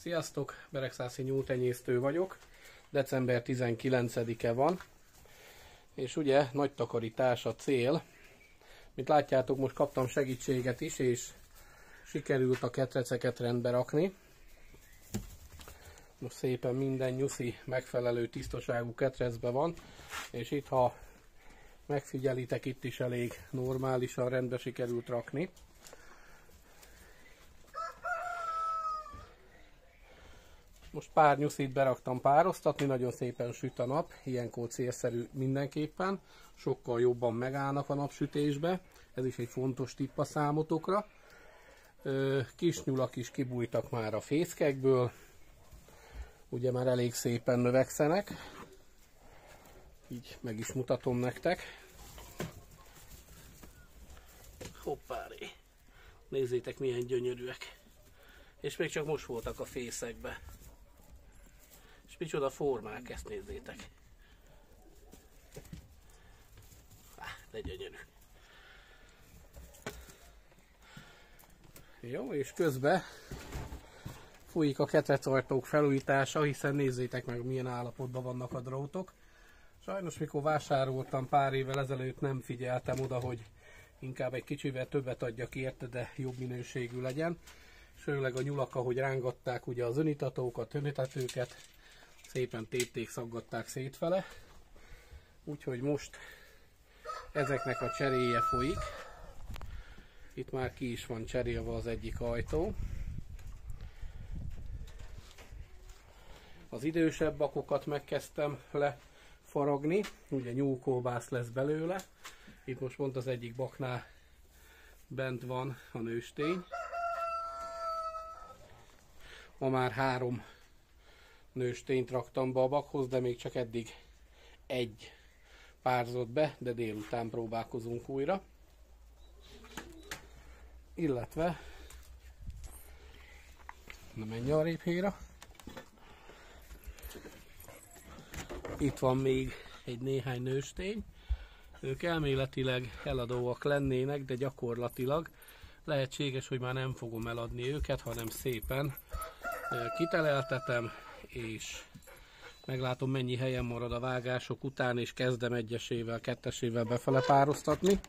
Sziasztok! Beregszászi nyúltenyésztő vagyok. December 19-e van, és ugye nagy takarítás a cél. Mint látjátok, most kaptam segítséget is, és sikerült a ketreceket rendbe rakni. Most szépen minden nyuszi megfelelő tisztaságú ketrecbe van, és itt, ha megfigyelitek, itt is elég normálisan rendbe sikerült rakni. Most pár nyuszit beraktam pároztatni, nagyon szépen süt a nap, ilyenkor célszerű mindenképpen, sokkal jobban megállnak a napsütésbe, ez is egy fontos tipp a számotokra. Kis nyulak is kibújtak már a fészkekből, ugye már elég szépen növekszenek, így meg is mutatom nektek. Hoppáré! Nézzétek, milyen gyönyörűek! És még csak most voltak a fészekbe. És micsoda formák, ezt nézzétek. De gyönyörű. Jó, és közben folyik a ketrecajtók felújítása, hiszen nézzétek meg, milyen állapotban vannak a drótok. Sajnos, mikor vásároltam pár évvel ezelőtt, nem figyeltem oda, hogy inkább egy kicsivel többet adjak érte, de jobb minőségű legyen. Főleg a nyulak, ahogy rángatták ugye az önitatókat, önitetőket, szépen tépték, szaggatták szétfele. Úgyhogy most ezeknek a cseréje folyik. Itt már ki is van cserélve az egyik ajtó. Az idősebb bakokat megkezdtem lefaragni, ugye nyúlkolbász lesz belőle. Itt most pont az egyik baknál bent van a nőstény. Ma már 3 nőstényt raktam be a bakhoz, de még csak eddig egy párzott be, de délután próbálkozunk újra. Illetve, na menj arrébb héra. Itt van még egy néhány nőstény. Ők elméletileg eladóak lennének, de gyakorlatilag lehetséges, hogy már nem fogom eladni őket, hanem szépen kiteleltetem, és meglátom, mennyi helyen marad a vágások után, és kezdem egyesével, kettesével befele pároztatni.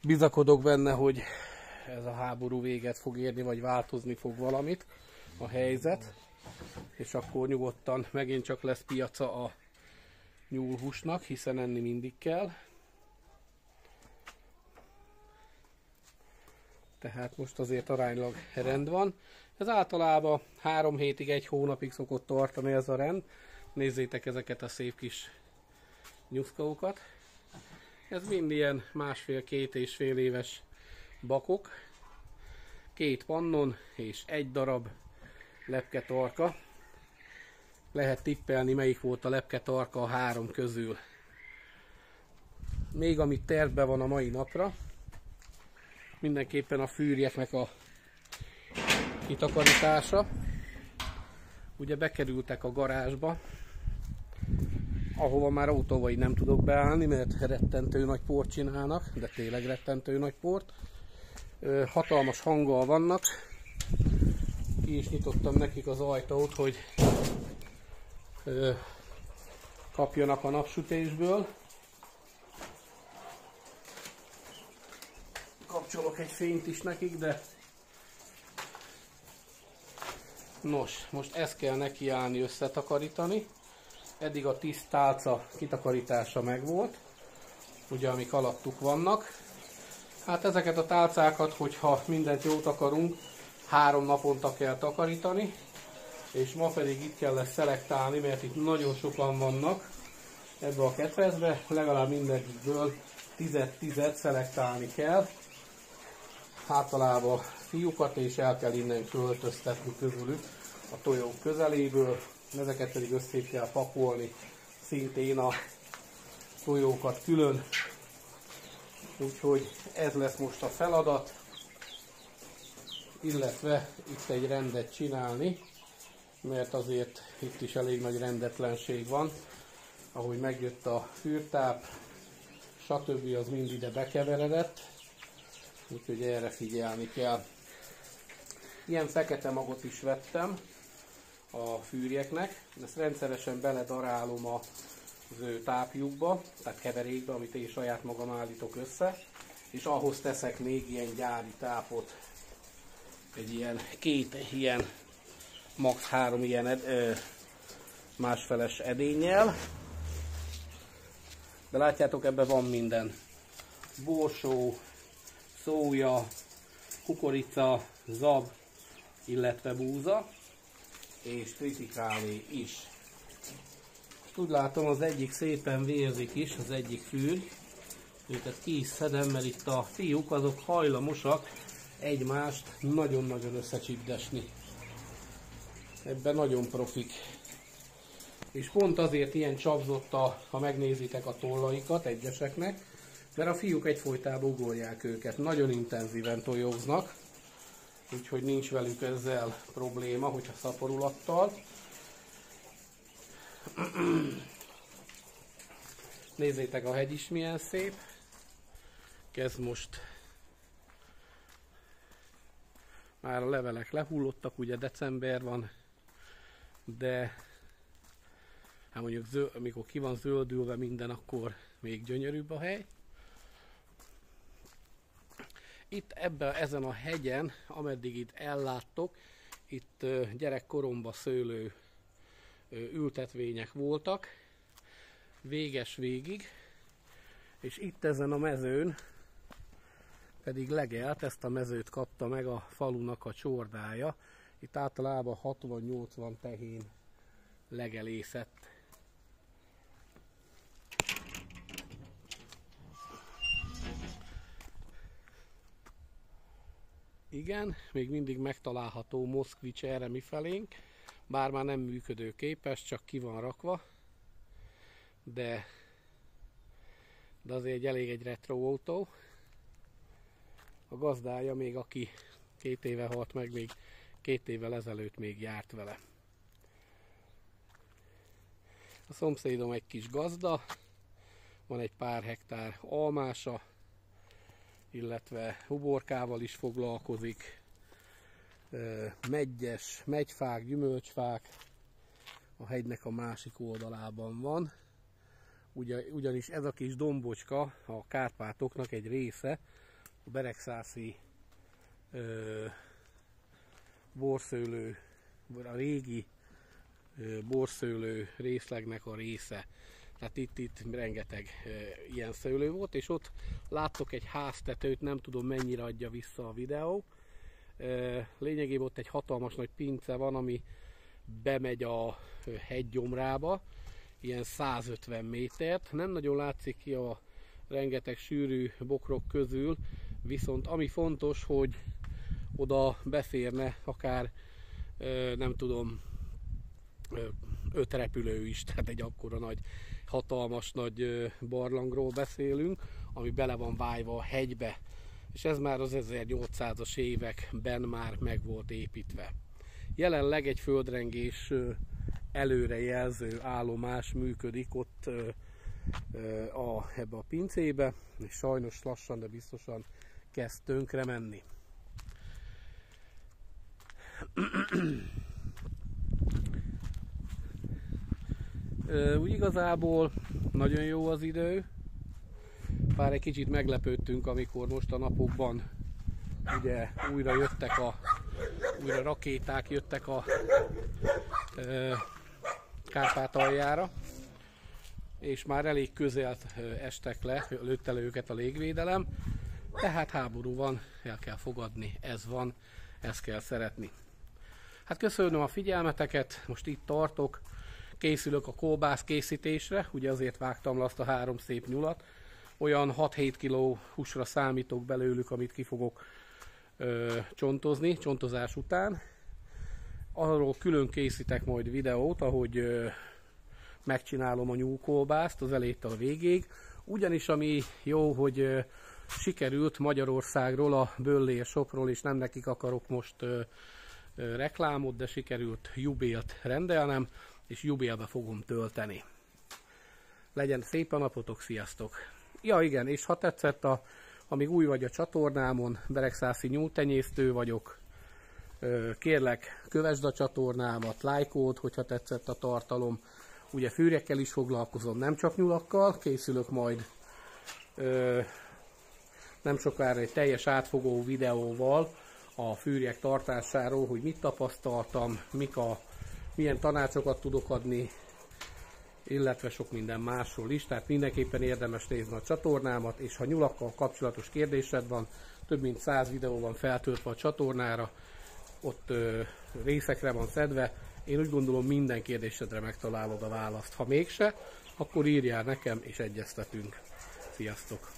Bizakodok benne, hogy ez a háború véget fog érni, vagy változni fog valamit a helyzet, és akkor nyugodtan megint csak lesz piaca a nyúlhúsnak, hiszen enni mindig kell. Tehát most azért aránylag rend van. Ez általában 3 hétig, 1 hónapig szokott tartani ez a rend. Nézzétek ezeket a szép kis nyuszkókat. Ez mind ilyen 1,5-2,5 éves bakok. 2 pannon és 1 darab lepketarka. Lehet tippelni, melyik volt a lepketarka a 3 közül. Még amit tervben van a mai napra, mindenképpen a fűrjeknek a kitakarítása. Ugye bekerültek a garázsba, ahova már autóval így nem tudok beállni, mert rettentő nagy port csinálnak, de tényleg rettentő nagy port. Hatalmas hanggal vannak. Ki is nyitottam nekik az ajtót, hogy kapjanak a napsütésből. Kapcsolok egy fényt is nekik, de nos, most ezt kell nekiállni összetakarítani. Eddig a 10 tálca kitakarítása megvolt, ugye amik alattuk vannak. Hát ezeket a tálcákat, hogyha mindent jót akarunk, 3 naponta kell takarítani, és ma pedig itt kell lesz szelektálni, mert itt nagyon sokan vannak ebbe a ketrecbe, legalább mindegyikből 10-10 szelektálni kell. Általában fiúkat, és el kell innen költöztetni közülük a tojók közeléből, ezeket pedig össze kell pakolni, szintén a tojókat külön. Úgyhogy ez lesz most a feladat, illetve itt egy rendet csinálni, mert azért itt is elég nagy rendetlenség van, ahogy megjött a fűrtáp, stb. Az mind ide bekeveredett, úgyhogy erre figyelni kell. Ilyen fekete magot is vettem a fűrjeknek. Ezt rendszeresen beledarálom az ő tápjukba, tehát keverékbe, amit én saját magam állítok össze. És ahhoz teszek még ilyen gyári tápot. Egy ilyen, max. 3 ilyen másfeles edénnyel. De látjátok, ebben van minden. Borsó, szója, kukorica, zab, illetve búza, és tritikálé is. Úgy látom, az egyik szépen vérzik is, az egyik fűrj. Őket ki is szedem, mert itt a fiúk azok hajlamosak egymást nagyon-nagyon összecsipdesni. Ebben nagyon profik. És pont azért ilyen csapzott, ha megnézitek a tollaikat egyeseknek, mert a fiúk egyfolytában ugorják őket. Nagyon intenzíven tojóznak, úgyhogy nincs velük ezzel probléma, hogyha szaporulattal. Nézzétek, a hegy is milyen szép. Kezd most, már a levelek lehullottak, ugye december van, de hát mondjuk amikor ki van zöldülve minden, akkor még gyönyörűbb a hely. Itt ezen a hegyen, ameddig itt elláttok, itt gyerekkoromban szőlő ültetvények voltak, véges végig, és itt ezen a mezőn pedig legelt, ezt a mezőt kapta meg a falunak a csordája. Itt általában 60-80 tehén legelészett. Igen, még mindig megtalálható Moszkvics erre mifelénk, bár már nem működőképes, csak ki van rakva, de azért elég egy retro autó. A gazdája még, aki 2 éve halt meg, még 2 évvel ezelőtt még járt vele. A szomszédom egy kis gazda, van egy pár hektár almása, illetve uborkával is foglalkozik, megyfák, gyümölcsfák, a hegynek a másik oldalában van. Ugyanis ez a kis dombocska a Kárpátoknak egy része, a beregszászi borszőlő, a régi borszőlő részlegnek a része. Tehát itt rengeteg ilyen szőlő volt, és ott láttok egy háztetőt, nem tudom mennyire adja vissza a videó. Lényegében ott egy hatalmas nagy pince van, ami bemegy a hegygyomrába, ilyen 150 métert. Nem nagyon látszik ki a rengeteg sűrű bokrok közül, viszont ami fontos, hogy oda beférne akár, nem tudom, 5 repülő is, tehát egy akkora nagy, hatalmas nagy barlangról beszélünk, ami bele van vájva a hegybe, és ez már az 1800-as években már meg volt építve. Jelenleg egy földrengés előrejelző állomás működik ott ebbe a pincébe, és sajnos lassan, de biztosan kezd tönkre menni. Úgy igazából nagyon jó az idő, bár egy kicsit meglepődtünk, amikor most a napokban ugye újra rakéták jöttek a Kárpátaljára, és már elég közel estek le, lőtte le őket a légvédelem, tehát háború van, el kell fogadni, ez van, ezt kell szeretni. Hát köszönöm a figyelmeteket, most itt tartok, készülök a kolbász készítésre, ugye azért vágtam le azt a 3 szép nyulat, olyan 6-7 kg húsra számítok belőlük, amit ki fogok csontozni, csontozás után. Arról külön készítek majd videót, ahogy megcsinálom a nyúlkolbászt az elejétől a végéig. Ugyanis ami jó, hogy sikerült Magyarországról, a Böllér Shopról, és nem nekik akarok most reklámot, de sikerült jubélt rendelnem, és jubélbe fogom tölteni. Legyen szép a napotok, sziasztok! Ja igen, és ha tetszett, amíg új vagy a csatornámon, beregszászi nyúltenyésztő vagyok, Kérlek, kövesd a csatornámat, lájkold, hogyha tetszett a tartalom. Ugye fűrjekkel is foglalkozom, nem csak nyulakkal, készülök majd nem sokára egy teljes átfogó videóval a fűrjek tartásáról, hogy mit tapasztaltam, milyen tanácsokat tudok adni, illetve sok minden másról is. Tehát mindenképpen érdemes nézni a csatornámat, és ha nyulakkal kapcsolatos kérdésed van, több mint 100 videó van feltöltve a csatornára, ott részekre van szedve. Én úgy gondolom, minden kérdésedre megtalálod a választ. Ha mégse, akkor írjál nekem és egyeztetünk. Sziasztok!